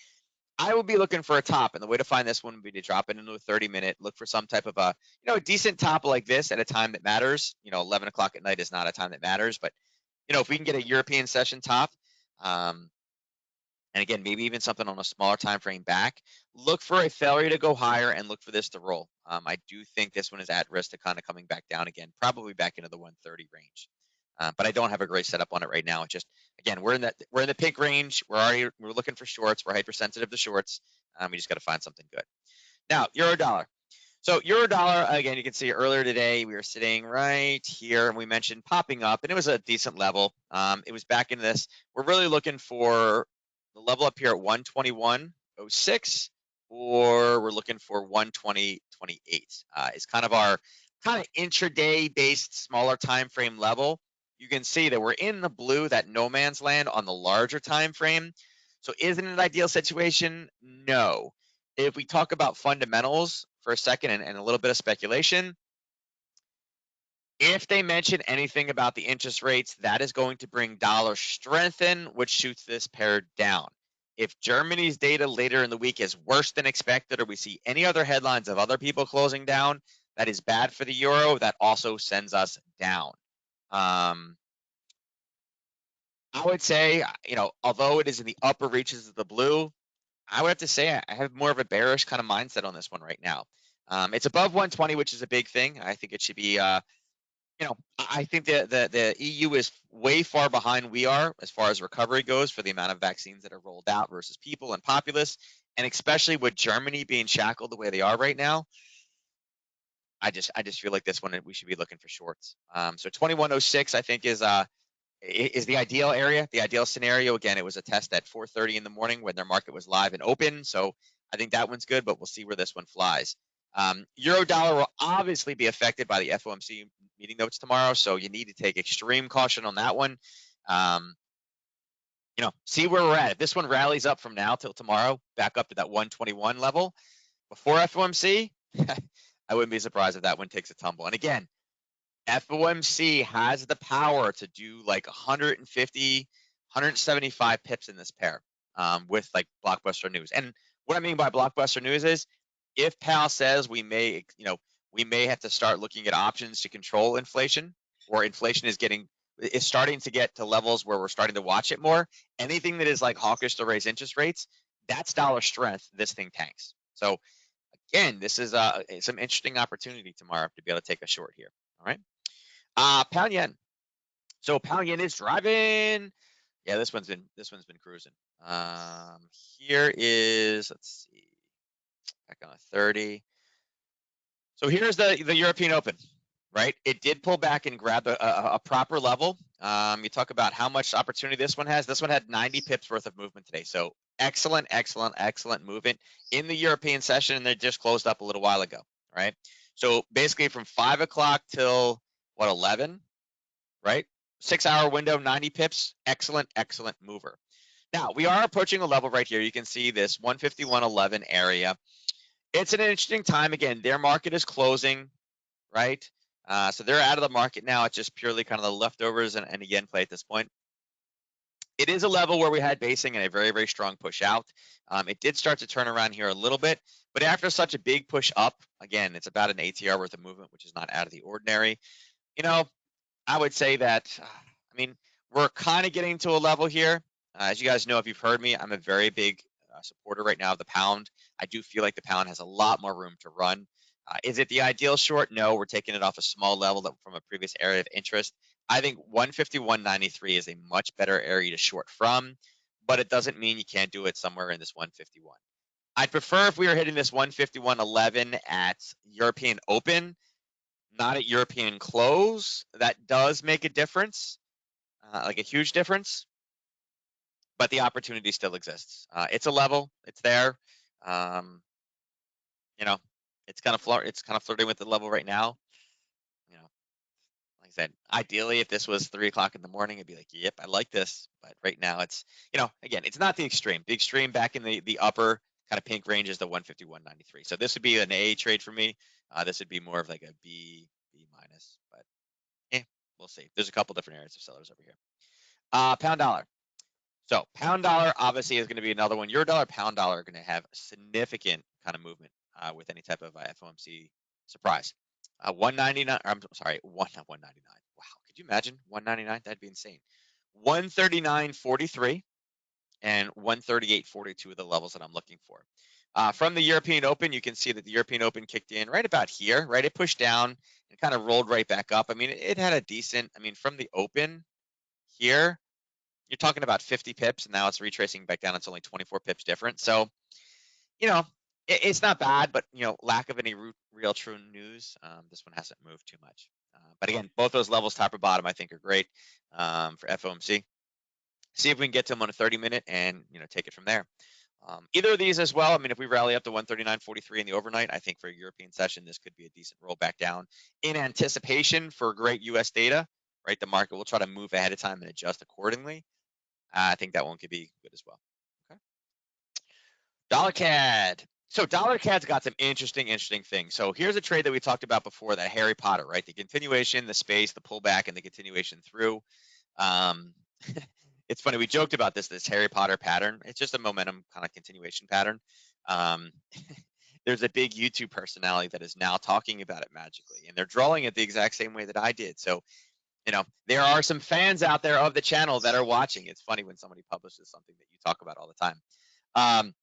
I would be looking for a top, and the way to find this one would be to drop it into a 30-minute, look for some type of a decent top like this at a time that matters. 11 o'clock at night is not a time that matters, but if we can get a European session top, and again, maybe even something on a smaller time frame back, look for a failure to go higher and look for this to roll. I do think this one is at risk to kind of coming back down again, probably back into the 130 range. But I don't have a great setup on it right now. It's just, again, we're in the pink range. We're looking for shorts. We're hypersensitive to shorts. We just got to find something good. Now, euro dollar. So euro dollar, again, you can see earlier today we were sitting right here, and we mentioned popping up, and it was a decent level. It was back into this. We're really looking for the level up here at 121.06, or we're looking for 120.28. It's kind of our intraday based smaller time frame level. You can see that we're in the blue, that no man's land on the larger time frame. So isn't it an ideal situation? No. If we talk about fundamentals for a second and a little bit of speculation, if they mention anything about the interest rates, that is going to bring dollar strength in, which shoots this pair down. If Germany's data later in the week is worse than expected, or we see any other headlines of other people closing down, that is bad for the euro. That also sends us down. I would say, although it is in the upper reaches of the blue, I would have to say I have more of a bearish kind of mindset on this one right now. It's above 120, which is a big thing. I think it should be, I think the EU is way far behind we are as far as recovery goes for the amount of vaccines that are rolled out versus people and populace, and especially with Germany being shackled the way they are right now. I just feel like this one we should be looking for shorts. So 21.06 I think is the ideal area, the ideal scenario. Again, it was a test at 4:30 in the morning when their market was live and open, so I think that one's good, but we'll see where this one flies. Euro dollar will obviously be affected by the FOMC meeting notes tomorrow, so you need to take extreme caution on that one. See where we're at. If this one rallies up from now till tomorrow, back up to that 121 level before FOMC, I wouldn't be surprised if that one takes a tumble. And again, FOMC has the power to do like 150, 175 pips in this pair with like blockbuster news. And what I mean by blockbuster news is if Powell says we may have to start looking at options to control inflation, or inflation is starting to get to levels where we're starting to watch it more, anything that is like hawkish to raise interest rates, that's dollar strength. This thing tanks. So again, this is some interesting opportunity tomorrow to be able to take a short here. All right. Pound yen. So pound yen is driving. Yeah, this one's been cruising. Here is, let's see, back on a 30. So here's the European Open, right? It did pull back and grab a proper level. You talk about how much opportunity this one has. This one had 90 pips worth of movement today. So excellent movement in the European session, and they just closed up a little while ago, right? So basically from 5 o'clock till 11, right? 6-hour window, 90 pips, excellent mover. Now we are approaching a level right here. You can see this 151.11 area. It's an interesting time. Again, their market is closing, right? So they're out of the market now. It's just purely kind of the leftovers and a yen play at this point. It is a level where we had basing and a very, very strong push out. It did start to turn around here a little bit, but after such a big push up, again, it's about an ATR worth of movement, which is not out of the ordinary. I would say that, we're kind of getting to a level here. As you guys know, if you've heard me, I'm a very big supporter right now of the pound. I do feel like the pound has a lot more room to run. Is it the ideal short? No, we're taking it off a small level from a previous area of interest. I think 151.93 is a much better area to short from, but it doesn't mean you can't do it somewhere in this 151. I'd prefer if we were hitting this 151.11 at European Open, not at European close. That does make a difference. like a huge difference, but the opportunity still exists. It's a level, it's there. Um, you know, it's kind of flirting with the level right now. You know, like I said, ideally, if this was 3 o'clock in the morning, it'd be like, yep, I like this. But right now, it's again, it's not the extreme. The extreme back in the upper kind of pink range is the 151.93. So this would be an A trade for me. This would be more of like a B minus, but we'll see. There's a couple different areas of sellers over here. Pound dollar. So pound dollar obviously is going to be another one. Euro dollar, pound dollar are going to have significant kind of movement with any type of FOMC surprise. 199. I'm sorry, not 199. Wow, could you imagine 199? That'd be insane. 139.43 and 138.42 are the levels that I'm looking for. From the European Open, you can see that the European Open kicked in right about here, right? It pushed down and kind of rolled right back up. I mean, it had a decent, from the Open here, you're talking about 50 pips, and now it's retracing back down. It's only 24 pips different. So, it's not bad, but, lack of any real true news. This one hasn't moved too much. But again, both those levels, top or bottom, I think are great for FOMC. See if we can get to them on a 30-minute and, take it from there. Either of these as well. If we rally up to 139.43 in the overnight, I think for a European session, this could be a decent roll back down in anticipation for great U.S. data, right? The market will try to move ahead of time and adjust accordingly. I think that one could be good as well. Okay. Dollar CAD. So dollar CAD's got some interesting things. So here's a trade that we talked about before, that Harry Potter, right? The continuation, the space, the pullback, and the continuation through. It's funny, we joked about this Harry Potter pattern. It's just a momentum kind of continuation pattern. There's a big YouTube personality that is now talking about it magically, and they're drawing it the exact same way that I did. So, there are some fans out there of the channel that are watching. It's funny when somebody publishes something that you talk about all the time.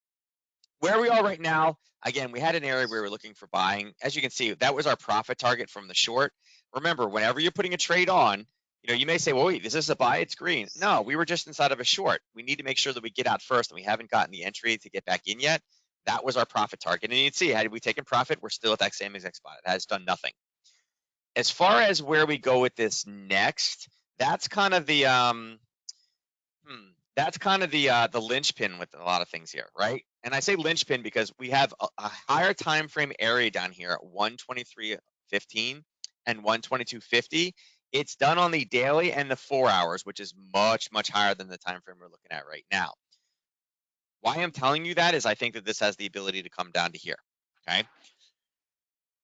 Where we are right now, again, we had an area where we were looking for buying. As you can see, that was our profit target from the short. Remember, whenever you're putting a trade on, you may say, well, wait, is this a buy? It's green. No, we were just inside of a short. We need to make sure that we get out first, and we haven't gotten the entry to get back in yet. That was our profit target. And you can see, had we taken profit, we're still at that same exact spot. It has done nothing. As far as where we go with this next, that's kind of the linchpin with a lot of things here, right? And I say linchpin because we have a higher time frame area down here at 123.15 and 122.50. It's done on the daily and the 4 hours, which is much higher than the time frame we're looking at right now. Why I'm telling you that is I think that this has the ability to come down to here. Okay.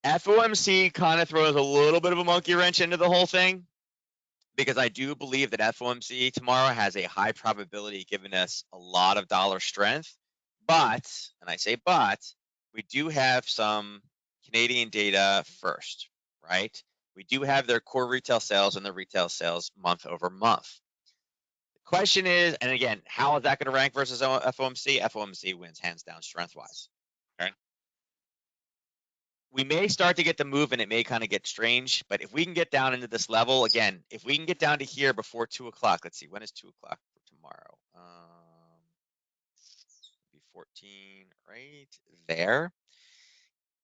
FOMC kind of throws a little bit of a monkey wrench into the whole thing, because I do believe that FOMC tomorrow has a high probability of giving us a lot of dollar strength. But, and I say but, we do have some Canadian data first, right? We do have their core retail sales and the retail sales month over month. The question is, and again, how is that going to rank versus FOMC? FOMC wins hands down strength-wise. Okay. We may start to get the move, and it may kind of get strange, but if we can get down into this level, again, if we can get down to here before 2 o'clock, let's see, when is 2 o'clock for tomorrow? Be 14 right there.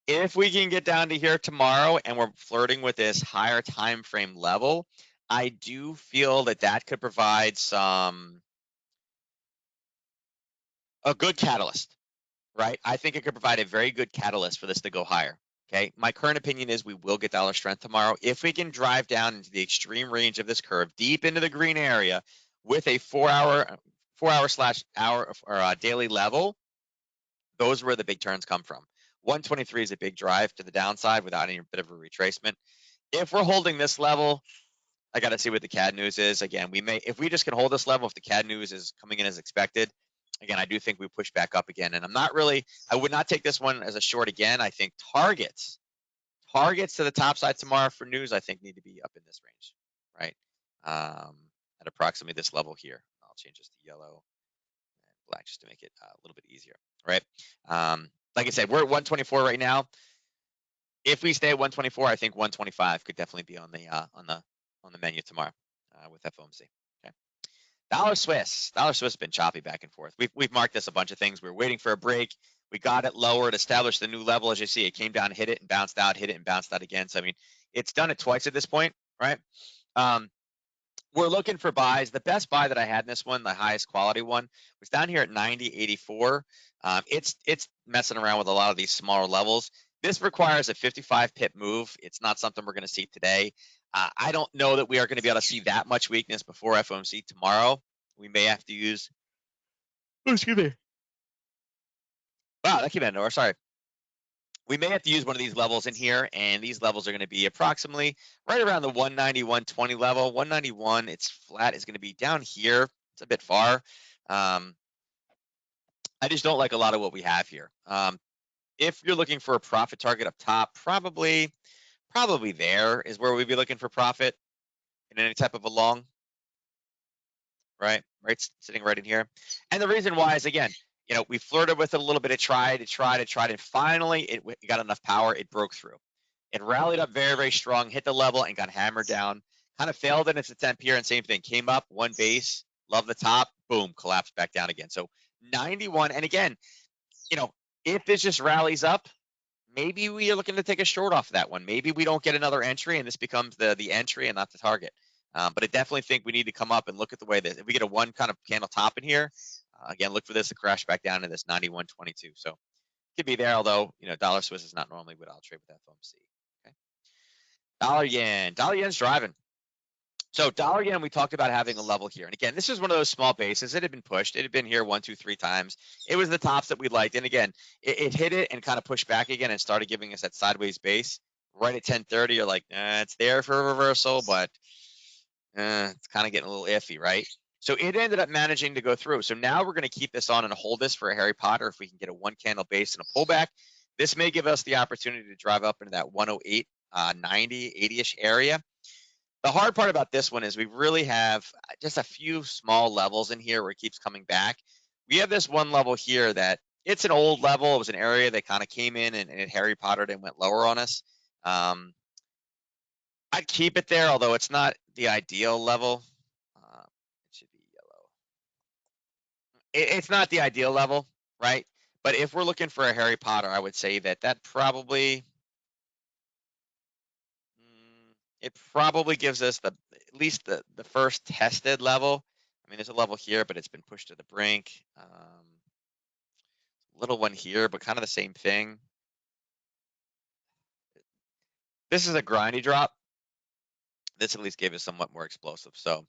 If we can get down to here tomorrow and we're flirting with this higher time frame level, I do feel that that could provide a good catalyst, right? I think it could provide a very good catalyst for this to go higher. Okay, my current opinion is we will get dollar strength tomorrow. If we can drive down into the extreme range of this curve, deep into the green area with a 4 hour / hour or daily level, those are where the big turns come from. 123 is a big drive to the downside without any bit of a retracement. If we're holding this level, I got to see what the CAD news is. Again, if we just can hold this level, if the CAD news is coming in as expected, again, I do think we push back up again. And I would not take this one as a short again. I think targets to the top side tomorrow for news, I think need to be up in this range, right? At approximately this level here. I'll change this to yellow and black just to make it a little bit easier, right? Like I said, we're at 124 right now. If we stay at 124, I think 125 could definitely be on the menu tomorrow with FOMC. Okay. Dollar Swiss has been choppy back and forth. We've marked this a bunch of things. We were waiting for a break. We got it lowered, established the new level. As you see, it came down, hit it and bounced out, hit it and bounced out again. So, it's done it twice at this point, right? we're looking for buys. The best buy that I had in this one, the highest quality one, was down here at 90.84. It's messing around with a lot of these smaller levels. This requires a 55 pip move. It's not something we're going to see today. I don't know that we are going to be able to see that much weakness before FOMC tomorrow. We may have to use. Oh, excuse me. Wow, that came out of nowhere. Sorry. We may have to use one of these levels in here, and these levels are going to be approximately right around the 190, 120 level. 191, it's flat, is going to be down here. It's a bit far. I just don't like a lot of what we have here. If you're looking for a profit target up top, probably there is where we'd be looking for profit in any type of a long, right? Sitting right in here. And the reason why is, again, we flirted with it a little bit. It tried, and finally it got enough power. It broke through. It rallied up very, very strong, hit the level, and got hammered down. Kind of failed in its attempt here, and same thing. Came up, one base, love the top, boom, collapsed back down again. So 91, and again, if this just rallies up, maybe we are looking to take a short off of that one. Maybe we don't get another entry, and this becomes the entry and not the target. But I definitely think we need to come up and look at the way that if we get a one kind of candle top in here, again, look for this to crash back down to this 91.22. So could be there, although dollar Swiss is not normally what I'll trade with FOMC. Okay. Dollar yen's driving. So dollar yen, we talked about having a level here, and again, this is one of those small bases. It had been pushed. It had been here 1, 2, 3 times. It was the tops that we liked, and again, it hit it and kind of pushed back again and started giving us that sideways base right at 10:30. You're like, it's there for a reversal, but it's kind of getting a little iffy, right? So it ended up managing to go through. So now we're going to keep this on and hold this for a Harry Potter. If we can get a one candle base and a pullback, this may give us the opportunity to drive up into that 108, 90, 80-ish area. The hard part about this one is we really have just a few small levels in here where it keeps coming back. We have this one level here that it's an old level. It was an area that kind of came in and it Harry Pottered and went lower on us. I'd keep it there, although it's not the ideal level. It should be yellow. It's not the ideal level, right? But if we're looking for a Harry Potter, I would say that probably it probably gives us at least the first tested level. I mean, there's a level here, but it's been pushed to the brink. Little one here, but kind of the same thing. This is a grindy drop. This at least gave us somewhat more explosive. So,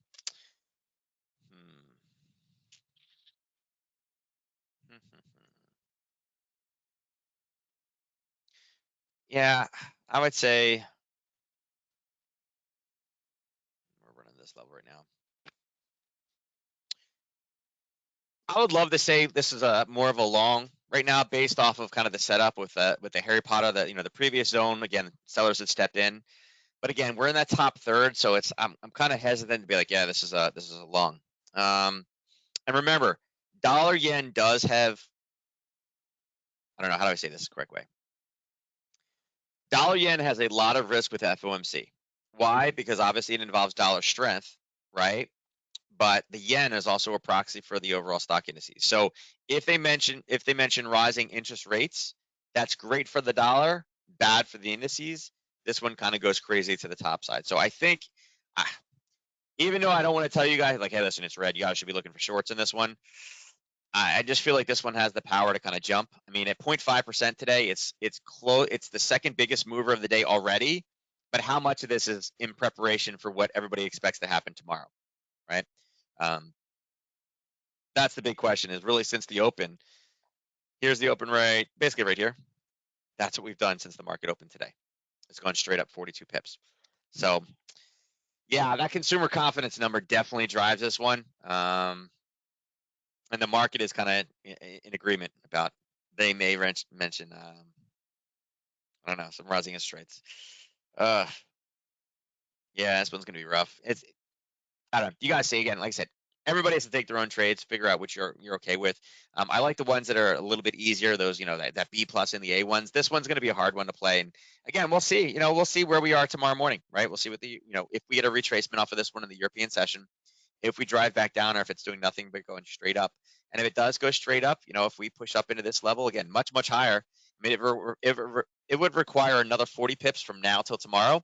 yeah, I would say we're running this level right now. I would love to say this is a more of a long right now, based off of kind of the setup with the Harry Potter, the previous zone. Again, sellers had stepped in, but again, we're in that top third, so I'm kind of hesitant to be like, yeah, this is a long. And remember, dollar yen does have, I don't know, how do I say this the correct way? Dollar yen has a lot of risk with FOMC. Why? Because obviously it involves dollar strength, right? But the yen is also a proxy for the overall stock indices. So if they mention rising interest rates, that's great for the dollar, bad for the indices. This one kind of goes crazy to the top side. So I think, even though I don't want to tell you guys like, hey, listen, it's red, you guys should be looking for shorts in this one, I just feel like this one has the power to kind of jump. I mean, at 0.5% today, it's close. It's the second biggest mover of the day already. But how much of this is in preparation for what everybody expects to happen tomorrow, right? That's the big question, is really since the open. Here's the open rate, basically right here. That's what we've done since the market opened today. It's gone straight up 42 pips. So, yeah, that consumer confidence number definitely drives this one. And the market is kind of in agreement about they may mention, I don't know, some rising interest rates. Yeah, this one's going to be rough. I don't know. You guys see, again, like I said, everybody has to take their own trades, figure out which you're okay with. I like the ones that are a little bit easier, those, that B plus and the A ones. This one's going to be a hard one to play. And again, we'll see, we'll see where we are tomorrow morning, right? We'll see what if we get a retracement off of this one in the European session, if we drive back down, or if it's doing nothing but going straight up. And if it does go straight up, if we push up into this level, again, much, much higher, I mean, it would require another 40 pips from now till tomorrow.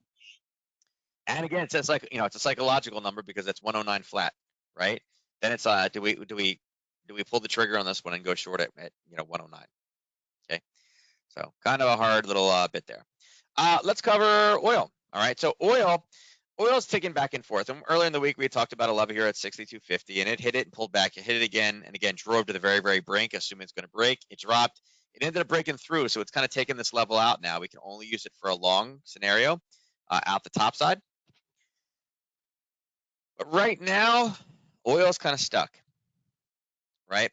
And again, it's just like, it's a psychological number because it's 109 flat, right? Then it's do we pull the trigger on this one and go short at 109? Okay, so kind of a hard little bit there. Let's cover oil. All right, so oil's ticking back and forth. And earlier in the week, we had talked about a level here at 62.50, and it hit it and pulled back. It hit it again, and again, drove to the very, very brink, assuming it's going to break. It dropped. It ended up breaking through, so it's kind of taking this level out now. We can only use it for a long scenario out the top side. But right now, oil's kind of stuck, right?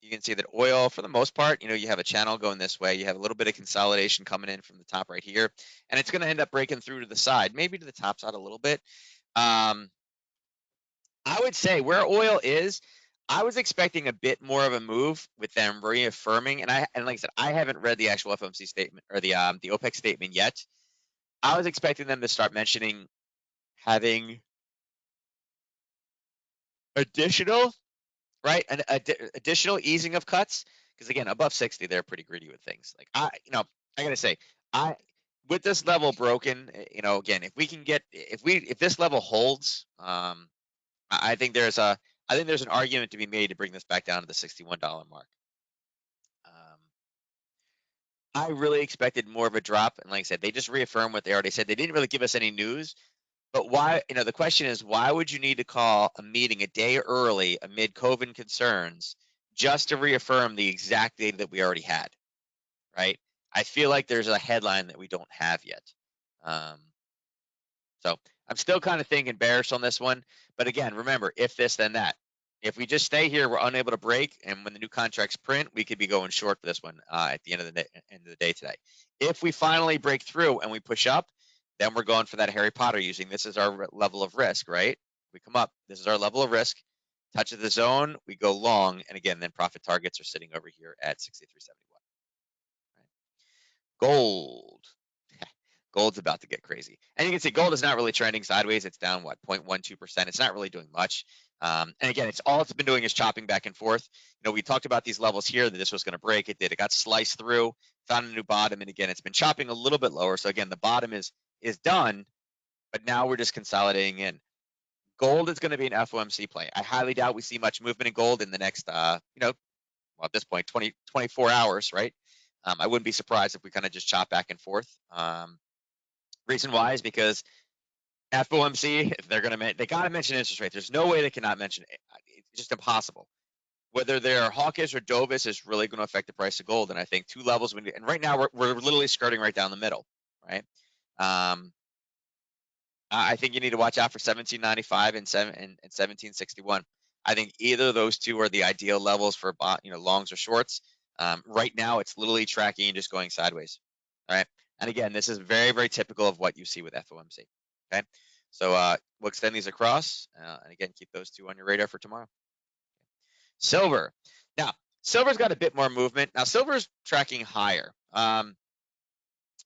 You can see that oil, for the most part, you have a channel going this way. You have a little bit of consolidation coming in from the top right here, and it's going to end up breaking through to the side, maybe to the top side a little bit. I would say where oil is, I was expecting a bit more of a move with them reaffirming, and like I said, I haven't read the actual FOMC statement or the OPEC statement yet. I was expecting them to start mentioning having additional, right, an additional easing of cuts, because again, above 60, they're pretty greedy with things. Like I gotta say, with this level broken, again, if we can get, if this level holds, I think there's an argument to be made to bring this back down to the $61 mark. I really expected more of a drop, and like I said, they just reaffirmed what they already said. They didn't really give us any news, but why? The question is, why would you need to call a meeting a day early amid COVID concerns just to reaffirm the exact data that we already had, right? I feel like there's a headline that we don't have yet. So I'm still kind of thinking bearish on this one. But again, remember, if this, then that. If we just stay here, we're unable to break, and when the new contracts print, we could be going short for this one at the end of the day today. If we finally break through and we push up, then we're going for that Harry Potter using this as our level of risk, right? We come up, this is our level of risk. Touches the zone, we go long, and again, then profit targets are sitting over here at 63.71. Right? Gold. Gold's about to get crazy. And you can see gold is not really trending sideways. It's down, 0.12%. It's not really doing much. And again, all it's been doing is chopping back and forth. We talked about these levels here, that this was going to break. It did. It got sliced through, found a new bottom. And again, it's been chopping a little bit lower. So again, the bottom is done, but now we're just consolidating in. Gold is going to be an FOMC play. I highly doubt we see much movement in gold in the next, at this point, 24 hours, right? I wouldn't be surprised if we kind of just chop back and forth. Reason why is because FOMC, they got to mention interest rates. There's no way they cannot mention it. It's just impossible. Whether they're hawkish or dovish is really going to affect the price of gold. And I think two levels, and right now we're literally skirting right down the middle, right? I think you need to watch out for 1795 and 1761. I think either of those two are the ideal levels for longs or shorts. Right now, it's literally tracking and just going sideways. All right. And again, this is very, very typical of what you see with FOMC. Okay. So we'll extend these across, and again, keep those two on your radar for tomorrow. Silver. Now, silver's got a bit more movement. Now, silver's tracking higher.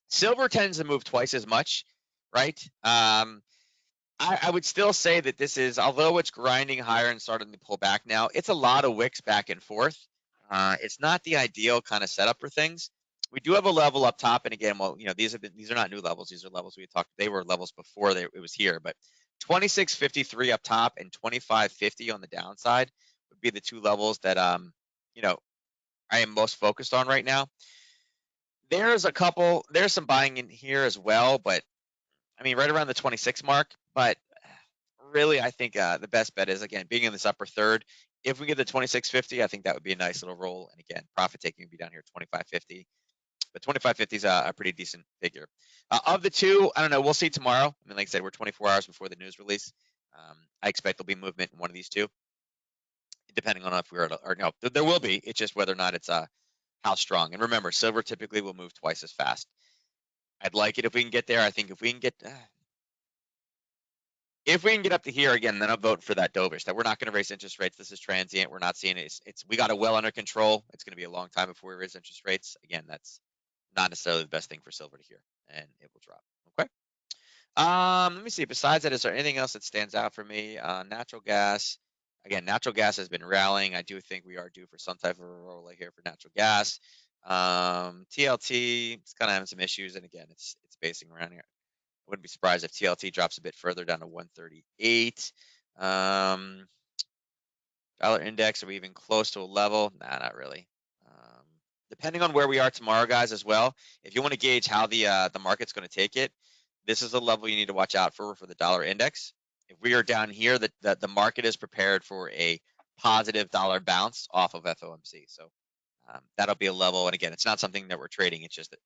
Silver tends to move twice as much, right? I would still say that this is, although it's grinding higher and starting to pull back now, it's a lot of wicks back and forth. It's not the ideal kind of setup for things. We do have a level up top, and again, these are not new levels. These are levels we talked. They were levels before it was here, but 26.53 up top and 25.50 on the downside would be the two levels that I am most focused on right now. There's some buying in here as well, but I mean, right around the 26 mark. But really, I think the best bet is, again, being in this upper third. If we get the 26.50, I think that would be a nice little roll. And again, profit taking would be down here 25.50. But 25.50 is a pretty decent figure. Of the two, I don't know. We'll see tomorrow. I mean, like I said, we're 24 hours before the news release. I expect there'll be movement in one of these two, depending on if we're or no. There will be. It's just whether or not it's how strong. And remember, silver typically will move twice as fast. I'd like it if we can get there. I think if we can get up to here again, then I'll vote for that dovish. That we're not going to raise interest rates. This is transient. We're not seeing it. We got it well under control. It's going to be a long time before we raise interest rates. Again, that's not necessarily the best thing for silver to hear, and it will drop. Okay. Let me see. Besides that, is there anything else that stands out for me? Natural gas. Again, natural gas has been rallying. I do think we are due for some type of a roll here for natural gas. TLT, it's kind of having some issues, and again, it's basing around here. wouldn't be surprised if TLT drops a bit further down to 138. Dollar index, are we even close to a level? Nah, not really. Depending on where we are tomorrow, guys, as well, if you want to gauge how the market's going to take it, this is a level you need to watch out for the dollar index. If we are down here, the market is prepared for a positive dollar bounce off of FOMC. So that'll be a level. And again, it's not something that we're trading. It's just that,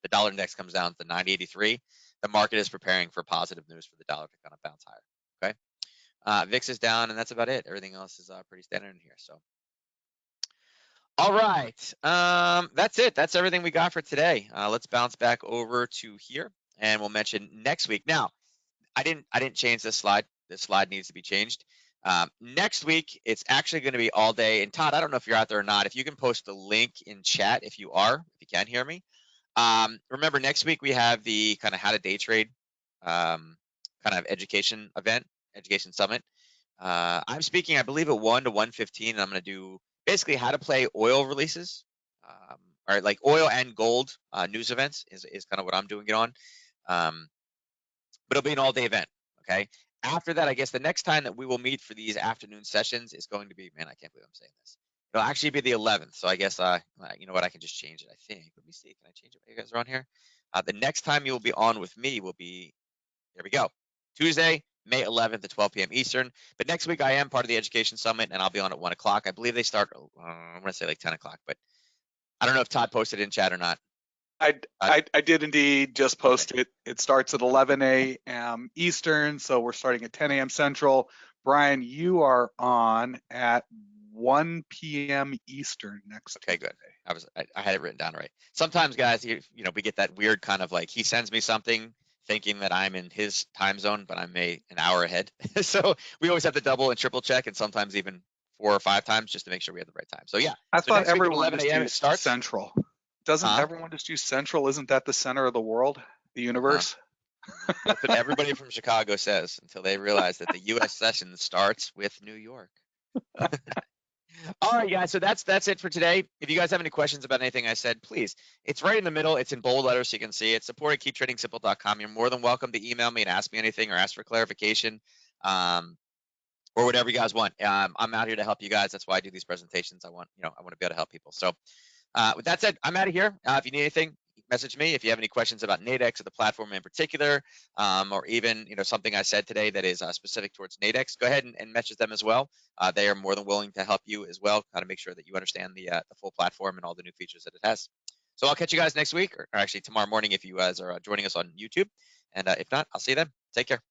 the dollar index comes down to 983. The market is preparing for positive news for the dollar to kind of bounce higher. Okay. VIX is down, and that's about it. Everything else is pretty standard in here. So, all right. That's it. That's everything we got for today. Let's bounce back over to here, and we'll mention next week. Now, I didn't change this slide. This slide needs to be changed. Next week, it's actually going to be all day. And Todd, I don't know if you're out there or not. If you can post the link in chat, if you can hear me. Remember, next week we have the kind of how to day trade kind of education event, education summit. I'm speaking, I believe, at 1 to 1:15, and I'm going to do basically how to play oil releases, or like oil and gold news events is kind of what I'm doing it on. But it'll be an all-day event, okay? After that, I guess the next time that we will meet for these afternoon sessions is going to be, man, I can't believe I'm saying this. It'll actually be the 11th. So I guess, you know what, I can just change it, I think. Let me see, can I change it while you guys are on here? The next time you'll be on with me will be, there we go, Tuesday, May 11th at 12 p.m. Eastern. But next week I am part of the Education Summit, and I'll be on at 1 o'clock. I believe they start, I'm going to say like 10 o'clock, but I don't know if Todd posted in chat or not. I did indeed just post it. It starts at 11 a.m. Eastern, so we're starting at 10 a.m. Central. Brian, you are on at 1 p.m. Eastern next. Okay, good. I had it written down right. Sometimes, guys, we get that weird kind of like he sends me something thinking that I'm in his time zone, but I'm an hour ahead. So we always have to double and triple check, and sometimes even 4 or 5 times just to make sure we have the right time. So yeah, I thought next week at everyone 11 a.m. it starts. Central. Doesn't everyone just use Central? Isn't that the center of the world, the universe? That's what everybody from Chicago says until they realize that the U.S. session starts with New York. All right, guys, so that's it for today. If you guys have any questions about anything I said, please, it's right in the middle. It's in bold letters so you can see it. support@keeptradingsimple.com. You're more than welcome to email me and ask me anything or ask for clarification, or whatever you guys want. I'm out here to help you guys. That's why I do these presentations. I want to be able to help people. So with that said, I'm out of here. If you need anything, message me. If you have any questions about Nadex or the platform in particular, or even something I said today that is specific towards Nadex, go ahead and message them as well. They are more than willing to help you as well, kind of make sure that you understand the full platform and all the new features that it has. So I'll catch you guys next week, or actually tomorrow morning if you guys are joining us on YouTube. And if not, I'll see you then. Take care.